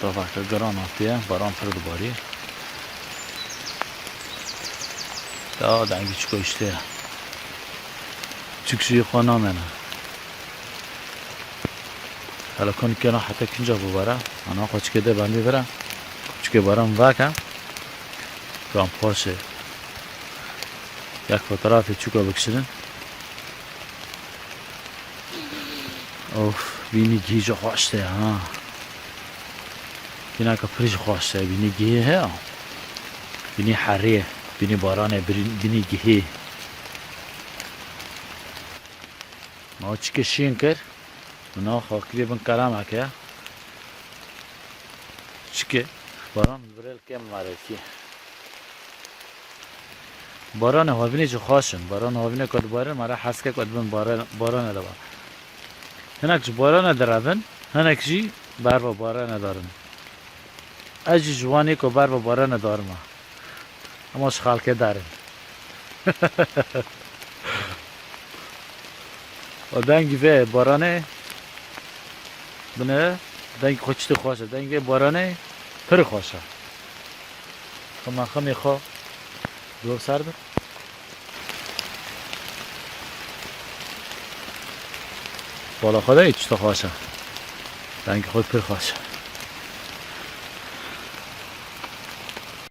تا وقت گران آتیه باران پر دوباری تا دنگی چکو اشته چکشوی خوانا منه حالا کنی که حتی کنجا ببره انا خوش که ده بندی برم چکه باران وکم گام پاشه یک فوتوگرافی چکو بکشیدن اوف بینی گیجا خواسته ها بینی که پریش خواسته بینی گیه ها بینی حریه بینی بارانه بینی گیه ما چی شین کرد اونا خاکلی بن کلام هکه چی باران برل کم ماره کی باران هاوینه جو خاشن باران هاوینه کد باران مرا حس که کد بن باران دوا هناك باران درابن هناك جي باربا باران دارن اجي جواني کو باربا باران دارما اما خالکه دارن و دنگی به بارانه بنه دنگ خوشت خواسته دنگ بارانه پر خواسته خما خمی خو دور سرد بالا خدا ایچ تو خواسته دنگ خود پر خواسته